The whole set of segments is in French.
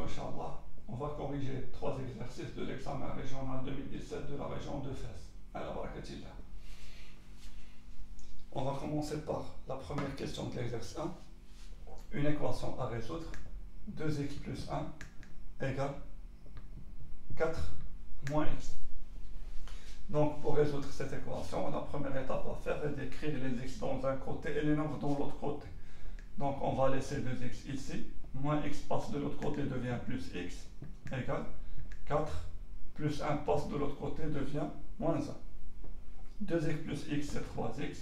Inch'Allah, on va corriger 3 exercices de l'examen régional 2017 de la région de Fès. On va commencer par la première question de l'exercice 1. Une équation à résoudre. 2x plus 1 égale 4 moins x. Donc pour résoudre cette équation, la première étape à faire est d'écrire les x dans un côté et les nombres dans l'autre côté. Donc on va laisser 2x ici, moins x passe de l'autre côté, devient plus x, égale 4, plus 1 passe de l'autre côté, devient moins 1. 2x plus x c'est 3x,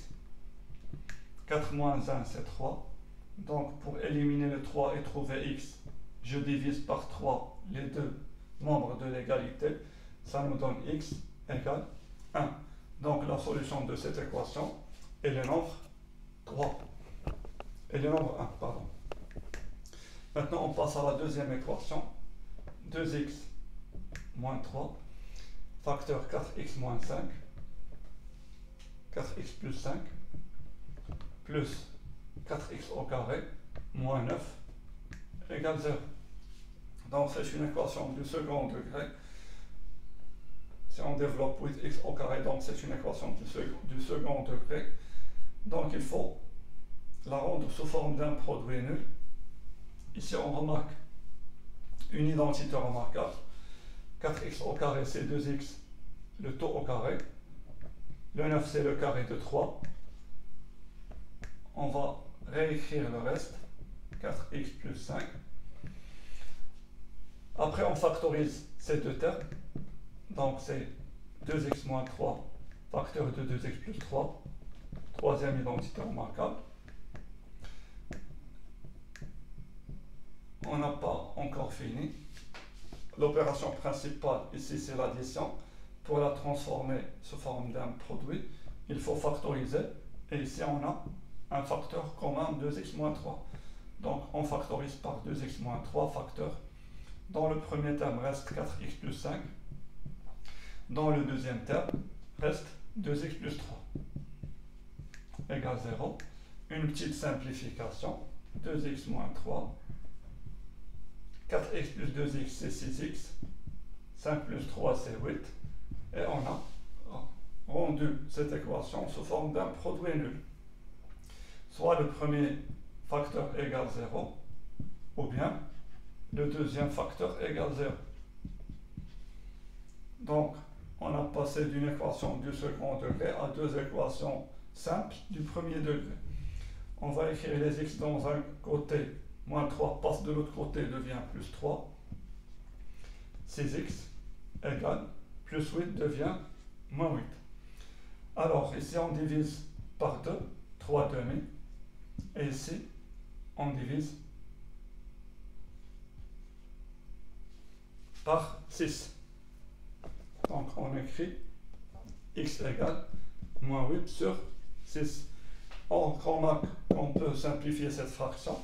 4 moins 1 c'est 3. Donc pour éliminer le 3 et trouver x, je divise par 3 les deux membres de l'égalité, ça nous donne x égale 1. Donc la solution de cette équation est le nombre 3. Et le nombre 1, pardon. Maintenant on passe à la deuxième équation. 2x moins 3, facteur 4x moins 5, 4x plus 5, plus 4x au carré, moins 9, égale 0. Donc c'est une équation du second degré. Si on développe 8x au carré, donc c'est une équation du second degré. Donc il faut la rendre sous forme d'un produit nul. Ici on remarque une identité remarquable. 4x au carré c'est 2x, le taux au carré. Le 9 c'est le carré de 3. On va réécrire le reste. 4x plus 5. Après on factorise ces deux termes. Donc c'est 2x moins 3, facteur de 2x plus 3. Troisième identité remarquable. On n'a pas encore fini. L'opération principale ici c'est l'addition. Pour la transformer sous forme d'un produit, il faut factoriser. Et ici on a un facteur commun 2x moins 3. Donc on factorise par 2x moins 3 facteur. Dans le premier terme reste 4x plus 5. Dans le deuxième terme reste 2x plus 3 égale 0. Une petite simplification. 2x moins 3. 4x plus 2x c'est 6x. 5 plus 3 c'est 8. Et on a rendu cette équation sous forme d'un produit nul. Soit le premier facteur égale 0, ou bien le deuxième facteur égale 0. Donc, on a passé d'une équation du second degré à deux équations simples du premier degré. On va écrire les x dans un côté, moins 3 passe de l'autre côté, devient plus 3. 6x égale plus 8 devient moins 8. Alors, ici on divise par 2, 3 demi. Et ici, on divise par 6. Donc on écrit x égale moins 8 sur 6. On remarque qu'on peut simplifier cette fraction.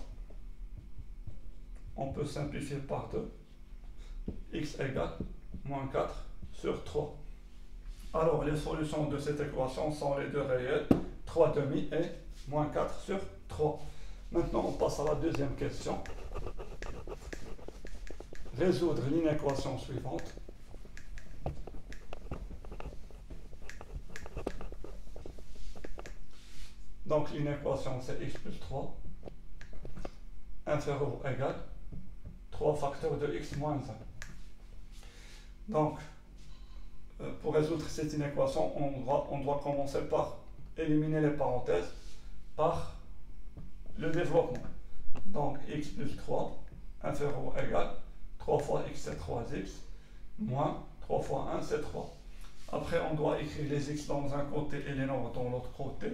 On peut simplifier par 2. X égale moins 4 sur 3. Alors les solutions de cette équation sont les deux réelles, 3 demi et moins 4 sur 3. Maintenant on passe à la deuxième question. Résoudre l'inéquation suivante. Donc l'inéquation c'est x plus 3 inférieur ou égal 3 facteurs de x moins 1. Donc pour résoudre cette inéquation, on doit commencer par éliminer les parenthèses par le développement. Donc x plus 3 inférieur ou égal 3 fois x c'est 3x moins 3 fois 1 c'est 3. Après on doit écrire les x dans un côté et les nombres dans l'autre côté.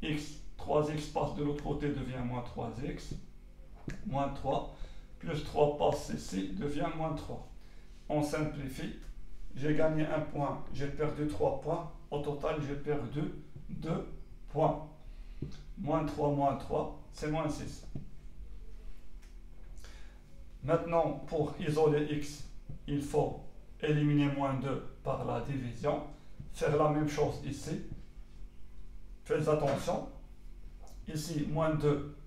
X, 3x passe de l'autre côté, devient moins 3x, moins 3, plus 3 passe ici, devient moins 3. On simplifie, j'ai gagné 1 point, j'ai perdu 3 points, au total j'ai perdu 2 points. Moins 3, c'est moins 6. Maintenant, pour isoler x, il faut éliminer moins 2 par la division, faire la même chose ici. Faites attention, ici, moins 2,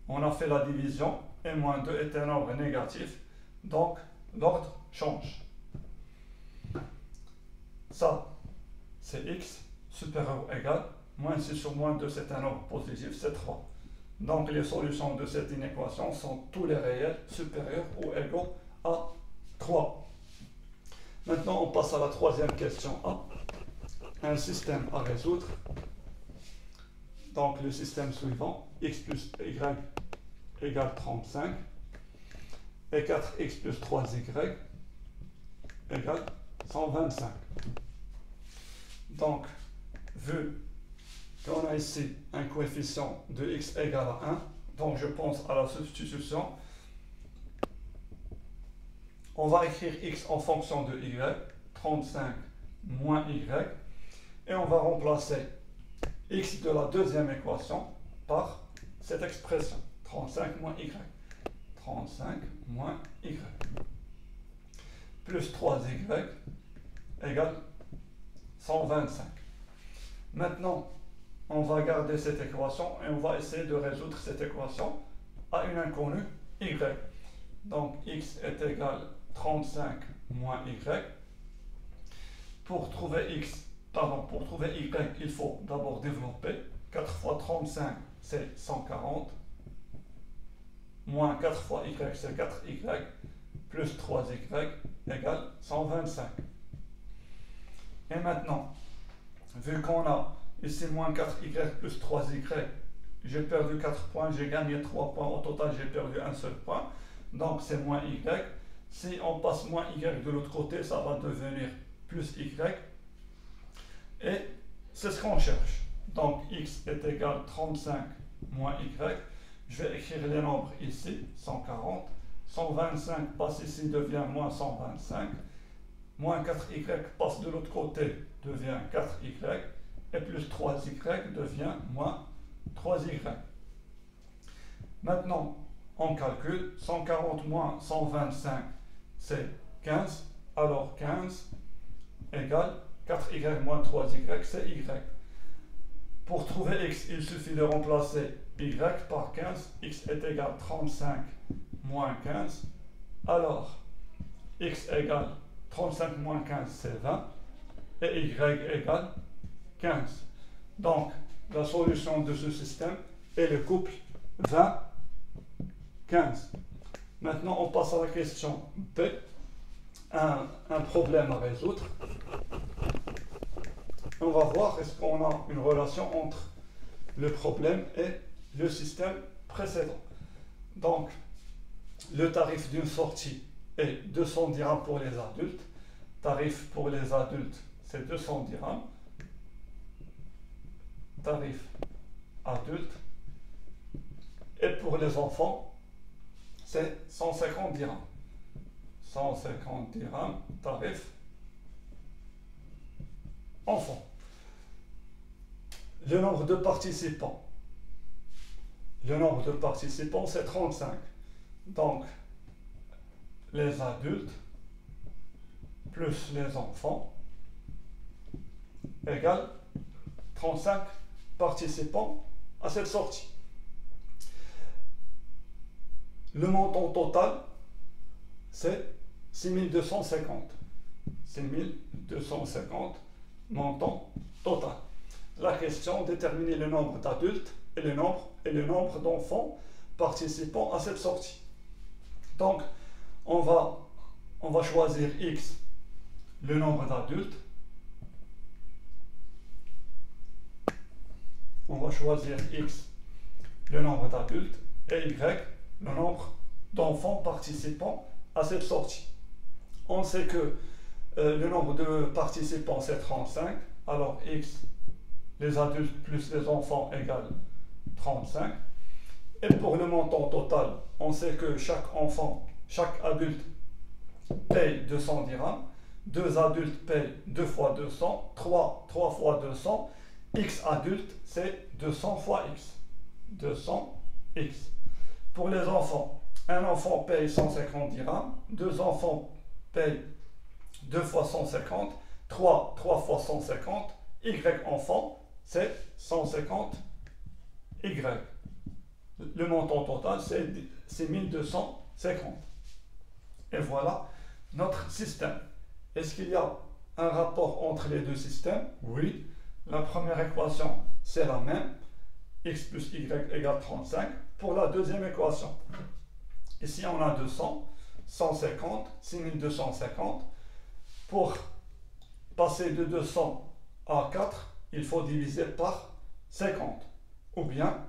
on a fait la division, et moins 2 est un nombre négatif. Donc, l'ordre change. Ça, c'est x supérieur ou égal. Moins 6 sur moins 2, c'est un nombre positif, c'est 3. Donc, les solutions de cette inéquation sont tous les réels supérieurs ou égaux à 3. Maintenant, on passe à la troisième question A. Un système à résoudre. Donc, le système suivant, x plus y égale 35 et 4x plus 3y égale 125. Donc, vu qu'on a ici un coefficient de x égale à 1, donc je pense à la substitution. On va écrire x en fonction de y, 35 moins y, et on va remplacer x de la deuxième équation par cette expression, 35 moins y. 35 moins y plus 3y égale 125. Maintenant, on va garder cette équation et on va essayer de résoudre cette équation à une inconnue y. Donc, x est égal 35 moins y. Pour trouver y, il faut d'abord développer. 4 fois 35, c'est 140. Moins 4 fois y, c'est 4y. Plus 3y égale 125. Et maintenant, vu qu'on a ici moins 4y plus 3y, j'ai perdu 4 points, j'ai gagné 3 points. Au total, j'ai perdu un seul point. Donc, c'est moins y. Si on passe moins y de l'autre côté, ça va devenir plus y. Et c'est ce qu'on cherche. Donc, x est égal 35 moins y. Je vais écrire les nombres ici, 140. 125 passe ici, devient moins 125. Moins 4y passe de l'autre côté, devient 4y. Et plus 3y devient moins 3y. Maintenant, on calcule. 140 moins 125, c'est 15. Alors 15 égale 4y moins 3y, c'est y. Pour trouver x, il suffit de remplacer y par 15. X est égal 35 moins 15. Alors, x égale 35 moins 15, c'est 20. Et y égale 15. Donc, la solution de ce système est le couple 20, 15. Maintenant, on passe à la question B. Un problème à résoudre. On va voir est-ce qu'on a une relation entre le problème et le système précédent. Donc, le tarif d'une sortie est 200 dirhams pour les adultes. Tarif pour les adultes, c'est 200 dirhams. Tarif adulte. Et pour les enfants, c'est 150 dirhams. 150 dirhams, tarif enfant. Le nombre de participants. Le nombre de participants, c'est 35. Donc, les adultes plus les enfants égale 35 participants à cette sortie. Le montant total, c'est 6250. 6250, montant total. La question, déterminer le nombre d'adultes et le nombre d'enfants participant à cette sortie. Donc, on va choisir x, le nombre d'adultes. On va choisir x, le nombre d'adultes, et y, le nombre d'enfants participant à cette sortie. On sait que le nombre de participants, c'est 35. Alors, x, les adultes plus les enfants égale 35. Et pour le montant total, on sait que chaque adulte paye 200 dirhams. 2 adultes payent 2 fois 200. 3 fois 200. X adulte, c'est 200 fois x. 200 x. Pour les enfants, un enfant paye 150 dirhams. 2 enfants payent 2 fois 150. 3 fois 150. Y enfant, c'est 150 y. Le montant total, c'est 1250. Et voilà notre système. Est-ce qu'il y a un rapport entre les deux systèmes? Oui. La première équation, c'est la même. X plus Y égale 35. Pour la deuxième équation, ici on a 200, 150, 6250. Pour passer de 200 à 4, il faut diviser par 50. Ou bien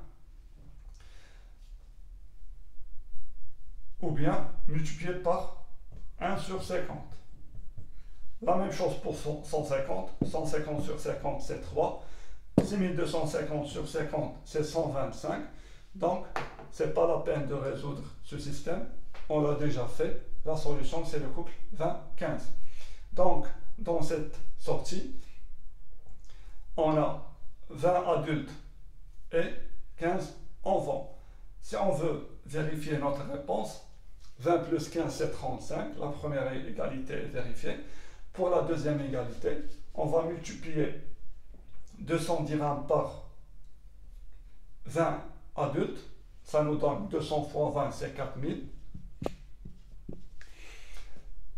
multiplier par 1 sur 50. La même chose pour 150. 150 sur 50, c'est 3. 6250 sur 50, c'est 125. Donc, ce n'est pas la peine de résoudre ce système. On l'a déjà fait. La solution, c'est le couple 20-15. Donc, dans cette sortie, on a 20 adultes et 15 enfants. Si on veut vérifier notre réponse, 20 plus 15, c'est 35. La première égalité est vérifiée. Pour la deuxième égalité, on va multiplier 200 dirhams par 20 adultes. Ça nous donne 200 fois 20, c'est 4000.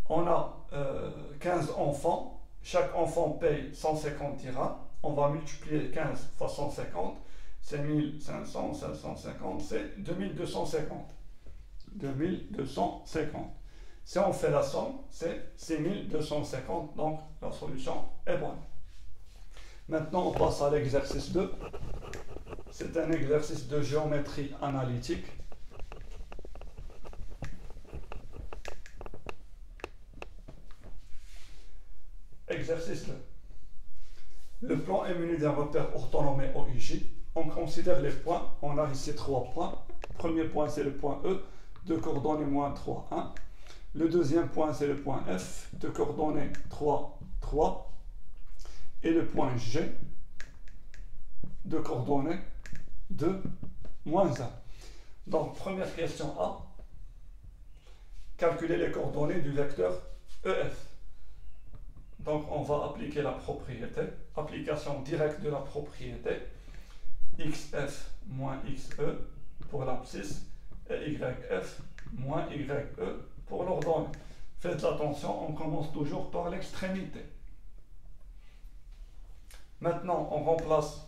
On a 15 enfants. Chaque enfant paye 150 dirhams. On va multiplier 15 fois 150. C'est 1500, 550, c'est 2250. 2250. Si on fait la somme, c'est 6250. Donc, la solution est bonne. Maintenant, on passe à l'exercice 2. C'est un exercice de géométrie analytique. Exercice 2. Le plan est muni d'un repère orthonormé OIJ. On considère les points. On a ici 3 points. Premier point, c'est le point E, de coordonnées moins 3, 1. Le deuxième point, c'est le point F, de coordonnées 3, 3. Et le point G, de coordonnées 2, moins 1. Donc, première question A. Calculer les coordonnées du vecteur EF. Donc, on va appliquer la propriété. Application directe de la propriété. XF moins XE pour l'abscisse et YF moins YE pour l'ordonnée. Faites attention, on commence toujours par l'extrémité. Maintenant, on remplace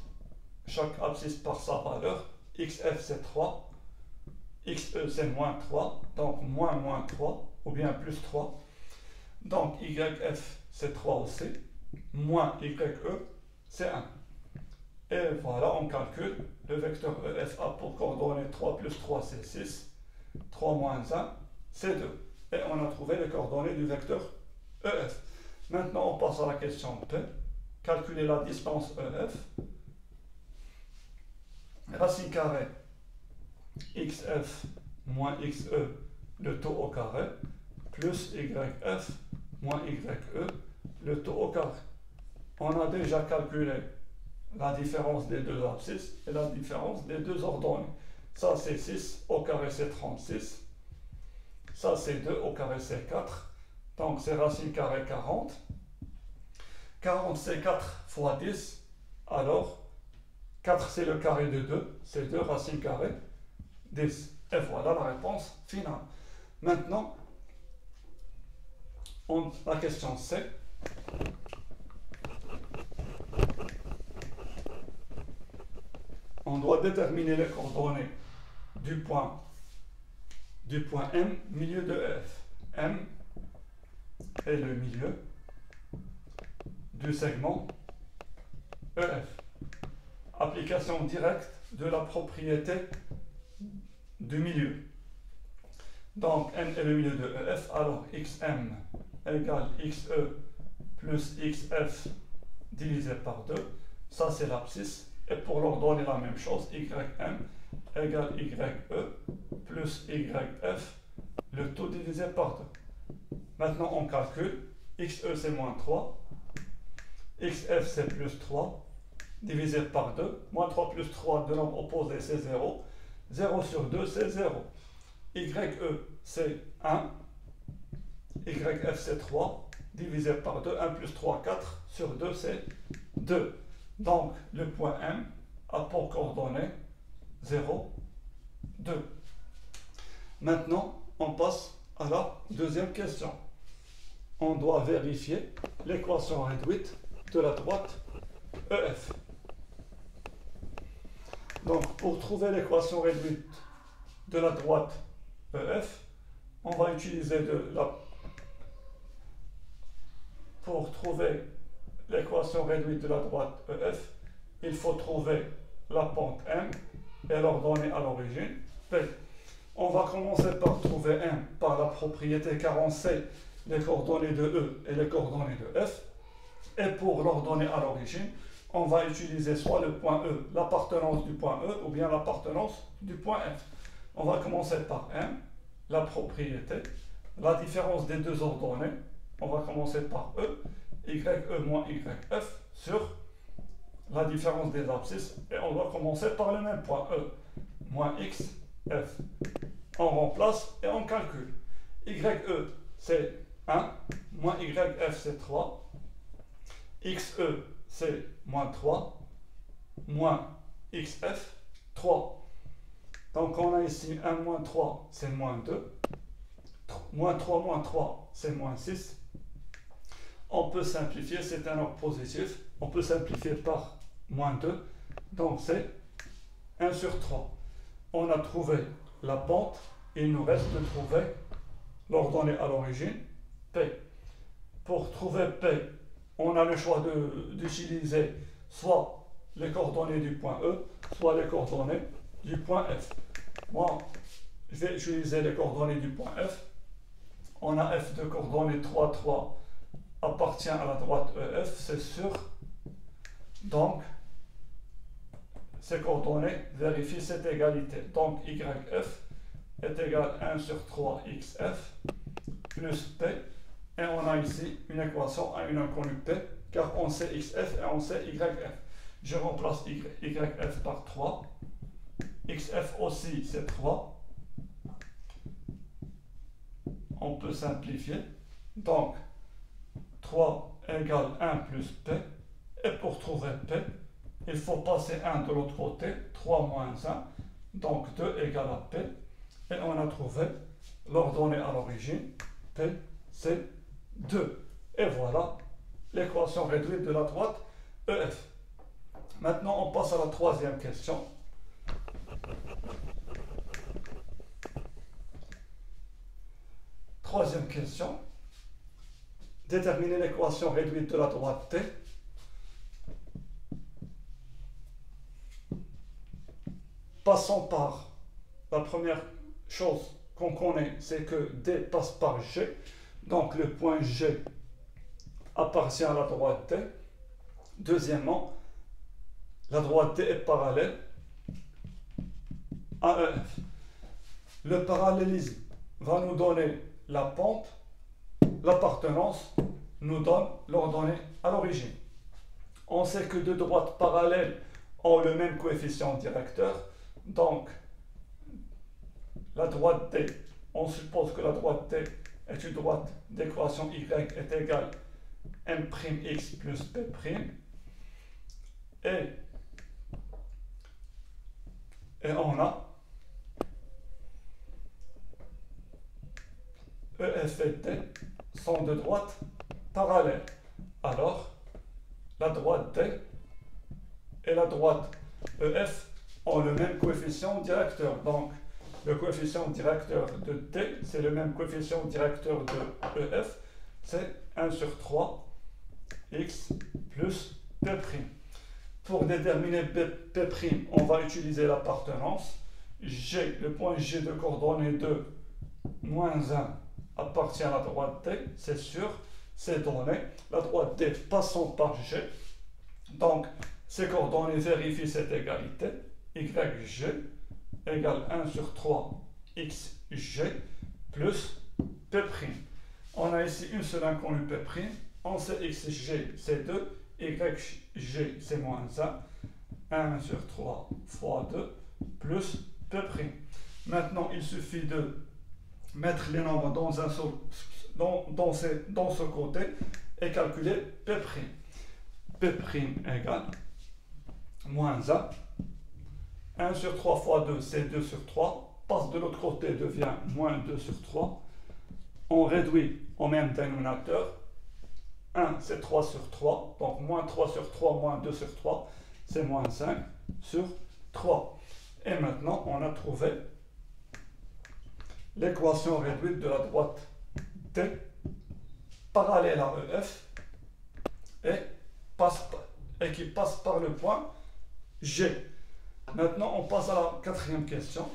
chaque abscisse par sa valeur. XF c'est 3, XE c'est moins 3, donc moins 3, ou bien plus 3. Donc YF c'est 3 aussi, moins YE c'est 1. Et voilà, on calcule. Le vecteur EF a pour coordonnées 3 plus 3 c'est 6, 3 moins 1 c'est 2. Et on a trouvé les coordonnées du vecteur EF. Maintenant, on passe à la question P. Calculer la distance EF. Racine carrée XF moins XE, le taux au carré, plus YF moins YE, le taux au carré. On a déjà calculé la différence des deux abscisses et la différence des deux ordonnées. Ça c'est 6, au carré c'est 36. Ça c'est 2, au carré c'est 4. Donc c'est racine carrée 40. 40 c'est 4 fois 10. Alors 4 c'est le carré de 2. C'est 2 racine carrée 10. Et voilà la réponse finale. Maintenant, la question C. On doit déterminer les coordonnées du point M, milieu de F. M est le milieu du segment EF. Application directe de la propriété du milieu. Donc M est le milieu de EF, alors XM égale XE plus XF divisé par 2. Ça c'est l'abscisse. Et pour l'ordonnée la même chose, YM égale YE plus YF, le tout divisé par 2. Maintenant on calcule. XE c'est moins 3, XF c'est plus 3, divisé par 2. Moins 3 plus 3, de nombre opposé c'est 0. 0 sur 2 c'est 0. YE c'est 1, YF c'est 3, divisé par 2. 1 plus 3, 4, sur 2 c'est 2. Donc le point M a pour coordonnées 0, 2. Maintenant on passe à la deuxième question. On doit vérifier l'équation réduite de la droite EF. Donc, pour trouver l'équation réduite de la droite EF, on va utiliser pour trouver l'équation réduite de la droite EF, il faut trouver la pente M et l'ordonnée à l'origine P. On va commencer par trouver M par la propriété car on sait les coordonnées de E et les coordonnées de F. Et pour l'ordonnée à l'origine, on va utiliser soit le point E, l'appartenance du point E, ou bien l'appartenance du point F. On va commencer par M, la propriété, la différence des deux ordonnées. On va commencer par E, YE moins YF sur la différence des abscisses. Et on va commencer par le même point E, moins XF. On remplace et on calcule. YE c'est 1, moins YF c'est 3, XE c'est moins 3, moins XF 3. Donc on a ici 1 moins 3 c'est moins 2, moins 3 c'est moins 6. On peut simplifier, c'est un ordre positif, on peut simplifier par moins 2, donc c'est 1 sur 3. On a trouvé la pente, il nous reste de trouver l'ordonnée à l'origine, P. Pour trouver P, on a le choix d'utiliser soit les coordonnées du point E, soit les coordonnées du point F. Moi, je vais utiliser les coordonnées du point F. On a F de coordonnées 3, 3 appartient à la droite EF, c'est sûr. Donc, ces coordonnées vérifient cette égalité. Donc, YF est égal à 1 sur 3 XF plus P. Et on a ici une équation à une inconnue P, car on sait XF et on sait YF. Je remplace YF par 3. XF aussi, c'est 3. On peut simplifier. Donc, 3 égale 1 plus P. Et pour trouver P, il faut passer 1 de l'autre côté. 3 moins 1. Donc, 2 égale à P. Et on a trouvé l'ordonnée à l'origine. P, c'est 2. Et voilà l'équation réduite de la droite EF. Maintenant, on passe à la troisième question. Troisième question. Déterminer l'équation réduite de la droite T. Passons par la première chose qu'on connaît, c'est que D passe par G. Donc le point G appartient à la droite T. Deuxièmement, la droite T est parallèle à EF. Le parallélisme va nous donner la pente, l'appartenance nous donne l'ordonnée à l'origine. On sait que deux droites parallèles ont le même coefficient directeur, donc la droite D, on suppose que la droite D est une droite d'équation Y est égale m'x plus p', et on a EF et T sont deux droites parallèles. Alors, la droite D et la droite EF ont le même coefficient directeur. Donc, le coefficient directeur de T, c'est le même coefficient directeur de EF, c'est 1 sur 3 x plus P'. Pour déterminer P', on va utiliser l'appartenance. G, le point G de coordonnées 2, moins 1 appartient à la droite D, c'est sûr, c'est donné. La droite D passons par G. Donc, ces coordonnées vérifient cette égalité. YG égale 1 sur 3 XG plus P'. On a ici une seule inconnue P'. On sait XG c'est 2, YG c'est moins 1. 1 sur 3 fois 2 plus P'. Maintenant, il suffit de mettre les nombres dans ce côté et calculer P'. P' égale moins 1. 1 sur 3 fois 2, c'est 2 sur 3. Passe de l'autre côté, devient moins 2 sur 3. on réduit au même dénominateur. 1, c'est 3 sur 3. Donc, moins 3 sur 3, moins 2 sur 3, c'est moins 5 sur 3. Et maintenant, on a trouvé l'équation réduite de la droite D parallèle à EF et qui passe par le point G. Maintenant, on passe à la quatrième question.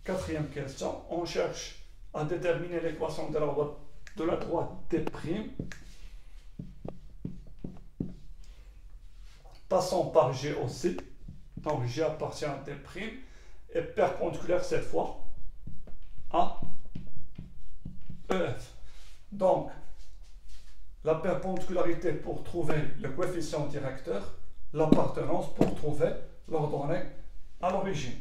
Quatrième question, on cherche à déterminer l'équation de la droite D', passant par G aussi, donc G appartient à D', et perpendiculaire cette fois à EF. Donc, la perpendicularité pour trouver le coefficient directeur, l'appartenance pour trouver l'ordonnée à l'origine.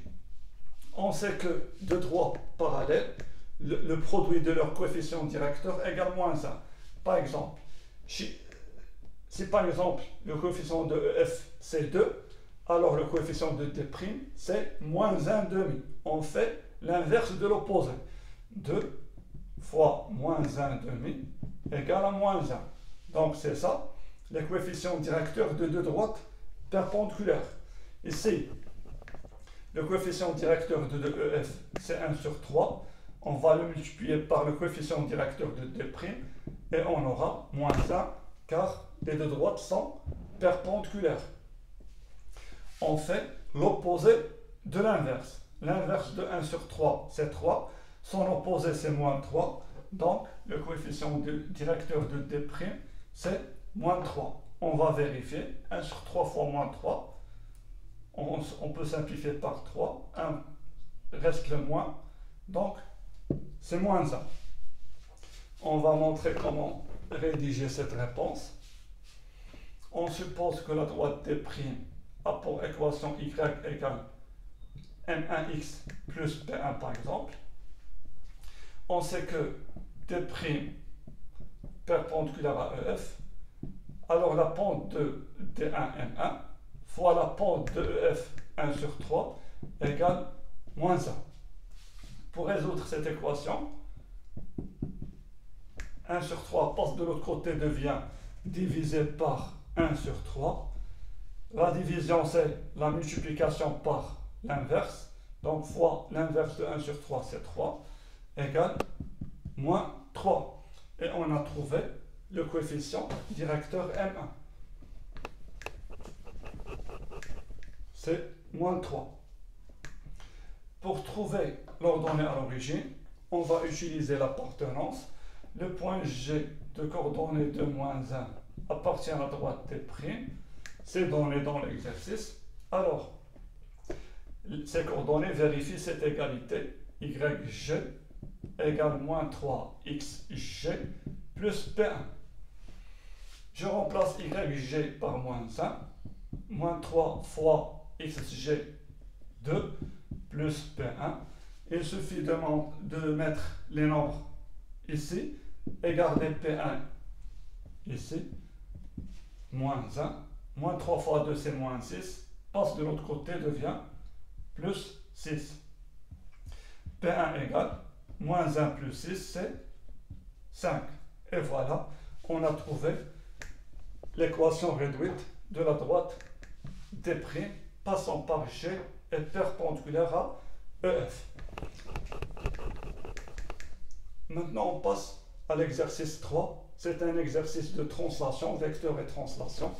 On sait que deux droits parallèles, le produit de leur coefficient directeur égale moins 1. Par exemple, si par exemple le coefficient de EF c'est 2, alors le coefficient de D' c'est moins 1 demi. On fait l'inverse de l'opposé. 2 fois moins 1 demi égale à moins 1. Donc c'est ça, les coefficients directeurs de deux droites perpendiculaires. Ici, le coefficient directeur de EF, c'est 1 sur 3. On va le multiplier par le coefficient directeur de D' et on aura moins 1 car les deux droites sont perpendiculaires. On fait l'opposé de l'inverse. L'inverse de 1 sur 3, c'est 3. Son opposé, c'est moins 3. Donc, le coefficient directeur de D', c'est moins 3. On va vérifier. 1 sur 3 fois moins 3. On peut simplifier par 3. 1 reste le moins. Donc, c'est moins 1. On va montrer comment rédiger cette réponse. On suppose que la droite D' a pour équation y égale m1x plus p1 par exemple. On sait que D' perpendiculaire à EF, alors la pente de D1 M1 fois la pente de EF 1 sur 3 égale moins 1. Pour résoudre cette équation, 1 sur 3 passe de l'autre côté, devient divisé par 1 sur 3. La division, c'est la multiplication par l'inverse. Donc, fois l'inverse de 1 sur 3, c'est 3, égale moins 3. Et on a trouvé le coefficient directeur M1. C'est moins 3. Pour trouver l'ordonnée à l'origine, on va utiliser l'appartenance. Le point G de coordonnées de moins 1 appartient à la droite D'. C'est donné dans l'exercice. Alors, ces coordonnées vérifient cette égalité. YG égale moins 3XG plus P1. Je remplace YG par moins 1. Moins 3 fois XG 2 plus P1. Il suffit de mettre les nombres ici et garder P1 ici. Moins 1. Moins 3 fois 2, c'est moins 6. Passe de l'autre côté, devient plus 6. P1 égale moins 1 plus 6, c'est 5. Et voilà, on a trouvé l'équation réduite de la droite D' passant par G et perpendiculaire à EF. Maintenant, on passe à l'exercice 3. C'est un exercice de translation, vecteur et translation.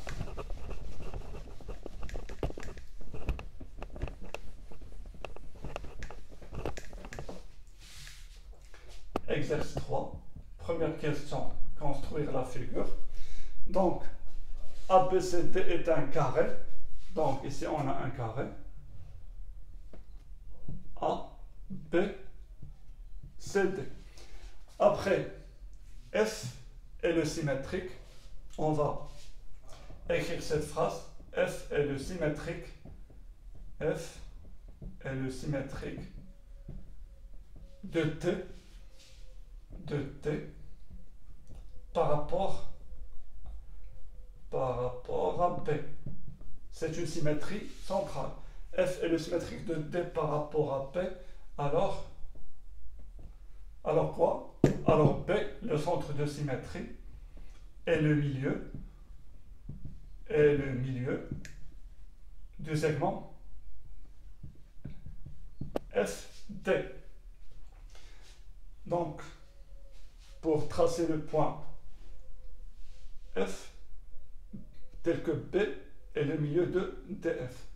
Exercice 3. Première question, construire la figure. Donc, ABCD est un carré. Donc, ici, on a un carré. A, B, C, D. Après, F est le symétrique. On va écrire cette phrase. F est le symétrique. F est le symétrique de T par rapport à B. c'est une symétrie centrale. F est le symétrique de D par rapport à P. Alors quoi? Alors B, le centre de symétrie, est le milieu du segment FD. Donc, pour tracer le point F, tel que B est le milieu de DF.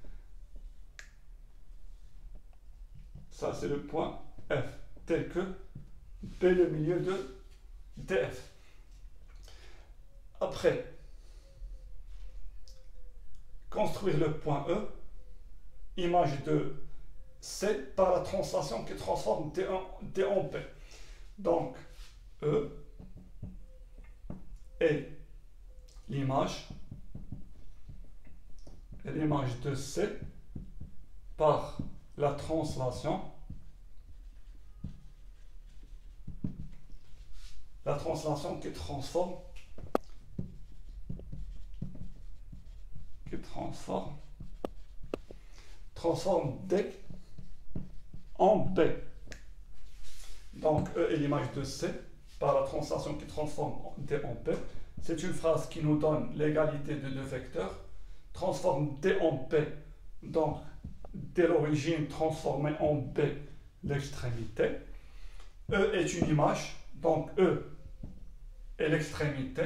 Ça, c'est le point F, tel que B est le milieu de DF. Après, construire le point E, image de C par la translation qui transforme D en P. Donc, E est l'image de C par la translation qui transforme D en B. Donc E est l'image de C par la translation qui transforme D en B. C'est une phrase qui nous donne l'égalité de deux vecteurs. Transforme D en B, donc dès l'origine transformée en B l'extrémité. E est une image, donc E est l'extrémité.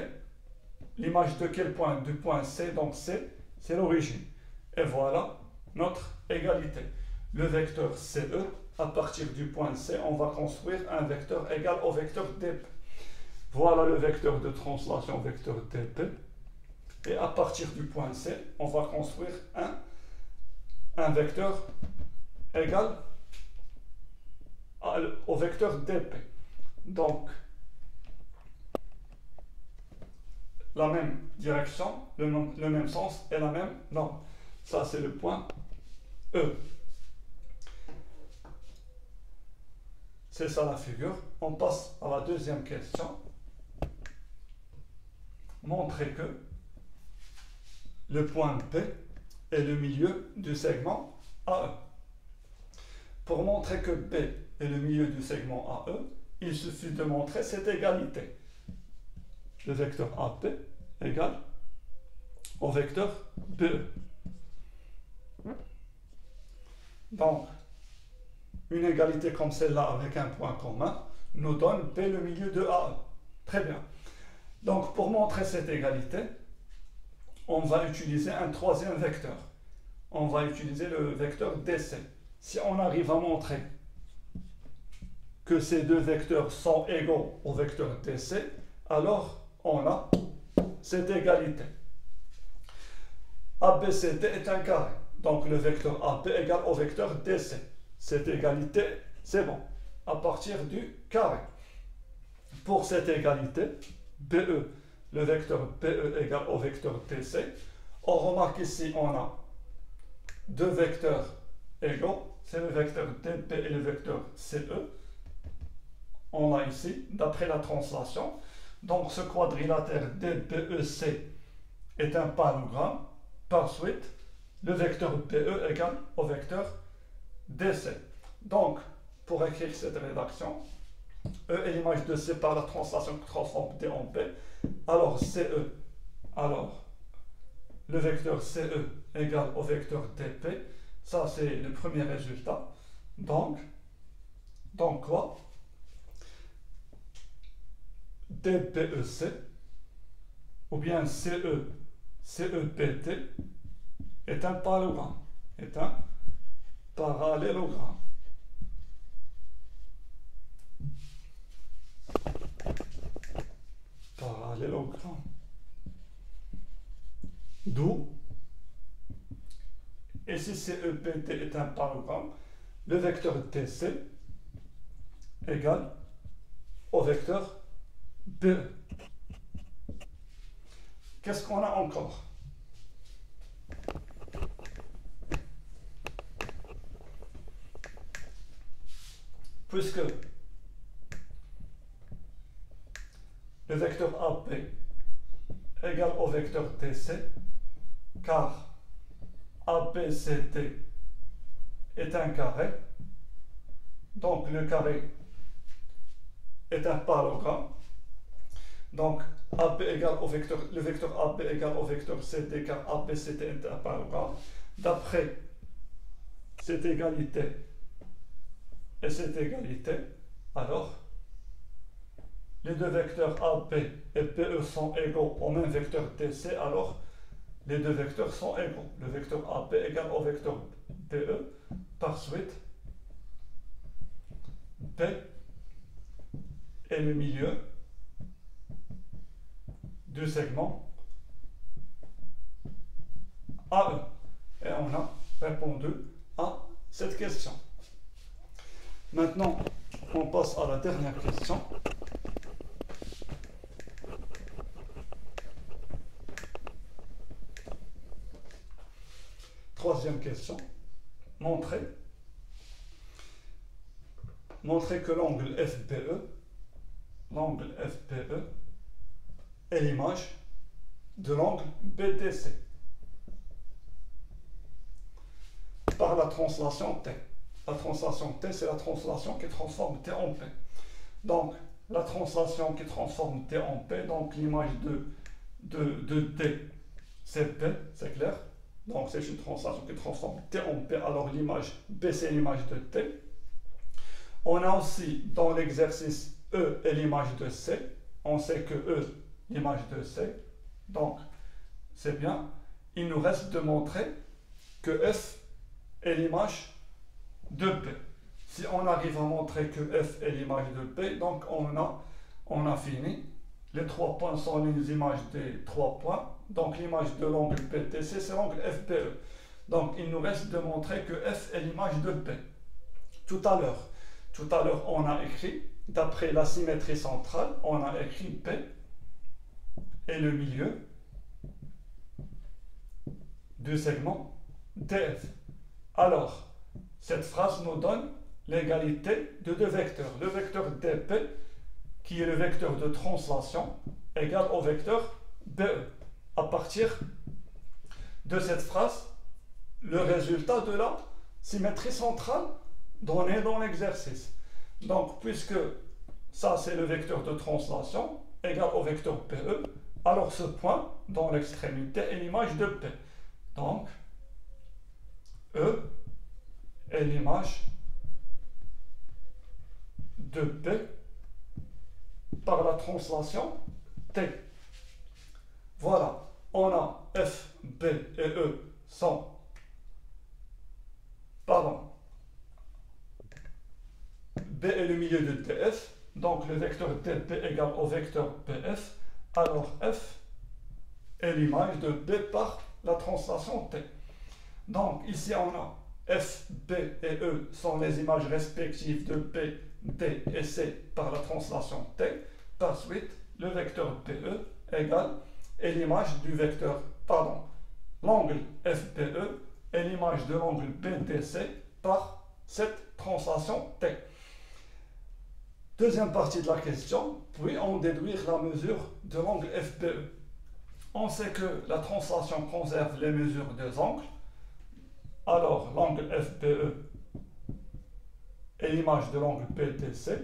L'image de quel point? Du point C, donc C, c'est l'origine. Et voilà notre égalité. Le vecteur CE, à partir du point C, on va construire un vecteur égal au vecteur DP. Voilà le vecteur de translation, vecteur DP. Et à partir du point C, on va construire un vecteur égal au vecteur DP. Donc, la même direction, le même sens et la même norme. Ça, c'est le point E. C'est ça la figure. On passe à la deuxième question. Montrer que le point P est le milieu du segment AE. Pour montrer que B est le milieu du segment AE, il suffit de montrer cette égalité. Le vecteur AP égale au vecteur BE. Donc, une égalité comme celle-là avec un point commun nous donne B le milieu de AE. Très bien. Donc, pour montrer cette égalité, on va utiliser un troisième vecteur. On va utiliser le vecteur DC. Si on arrive à montrer que ces deux vecteurs sont égaux au vecteur DC, alors on a cette égalité. ABCD est un carré. Donc le vecteur AB égale au vecteur DC. Cette égalité, c'est bon. À partir du carré. Pour cette égalité, BE, le vecteur BE égale au vecteur DC. On remarque ici, on a deux vecteurs égaux. C'est le vecteur DP et le vecteur CE. On a ici, d'après la translation. Donc ce quadrilatère DBEC est un parallélogramme. Par suite, le vecteur BE égale au vecteur DC. Donc, pour écrire cette rédaction, E est l'image de C par la translation qui transforme D en B. Alors CE, le vecteur CE égale au vecteur DP. Ça, c'est le premier résultat. Donc quoi? DBEC ou bien CEPT est un parallélogramme. Parallélogramme. D'où, et si CEPT est un parallélogramme, le vecteur DC égale au vecteur BE. Qu'est-ce qu'on a encore? Puisque le vecteur AP égale au vecteur DC, car ABCD est un carré. Donc le carré est un parallélogramme. Donc AB égale au vecteur, le vecteur AB égale au vecteur CD car ABCD est un parallélogramme. D'après cette égalité et cette égalité, alors les deux vecteurs AB et BE sont égaux au même vecteur DC, alors les deux vecteurs sont égaux. Le vecteur AB égale au vecteur BE, par suite B est le milieu du segment AE. Et on a répondu à cette question. Maintenant, on passe à la dernière question. Troisième question. Montrer que l'angle FBE est l'image de l'angle BDC par la translation T. La translation T, c'est la translation qui transforme T en P. Donc, la translation qui transforme T en P, donc l'image de T, c'est P, c'est clair. Donc, c'est une translation qui transforme T en P, alors l'image B, c'est l'image de T. On a aussi, dans l'exercice, E est l'image de C. On sait que E, l'image de C. Donc, c'est bien. Il nous reste de montrer que F est l'image de P. Si on arrive à montrer que F est l'image de P, donc on a fini. Les 3 points sont les images des 3 points. Donc l'image de l'angle BTC, c'est l'angle FPE. Donc il nous reste de montrer que F est l'image de P. Tout à l'heure, on a écrit, d'après la symétrie centrale, on a écrit P est le milieu du segment DF. Alors, cette phrase nous donne l'égalité de deux vecteurs. Le vecteur DP, qui est le vecteur de translation, égale au vecteur BE. À partir de cette phrase, le résultat de la symétrie centrale donné dans l'exercice. Donc, puisque ça, c'est le vecteur de translation, égal au vecteur PE, alors ce point, dans l'extrémité, est l'image de P. Donc, E est l'image de P par la translation T. Voilà, on a F, B et E sont, B est le milieu de TF, donc le vecteur TP égale au vecteur PF, alors F est l'image de B par la translation T. Donc ici on a F, B et E sont les images respectives de B, D et C par la translation T. Par suite, le vecteur PE égale est l'image du vecteur, l'angle FPE est l'image de l'angle BDC par cette translation T. Deuxième partie de la question, puis on déduire la mesure de l'angle FPE. On sait que la translation conserve les mesures des angles. Alors, l'angle FPE est l'image de l'angle BDC.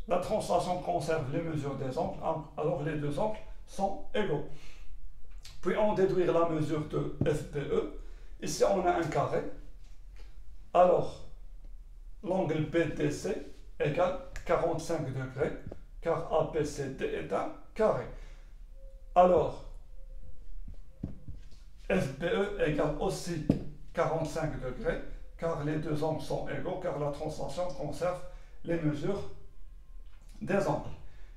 La translation conserve les mesures des angles, alors les deux angles sont égaux. Puis on déduire la mesure de FPE. Ici, on a un carré. Alors, l'angle BDC égale 45 degrés, car ABCD est un carré. Alors, FBE égale aussi 45 degrés, car les deux angles sont égaux, car la translation conserve les mesures des angles.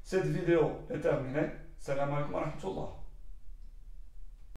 Cette vidéo est terminée. Salam alaikum wa rahmatullah.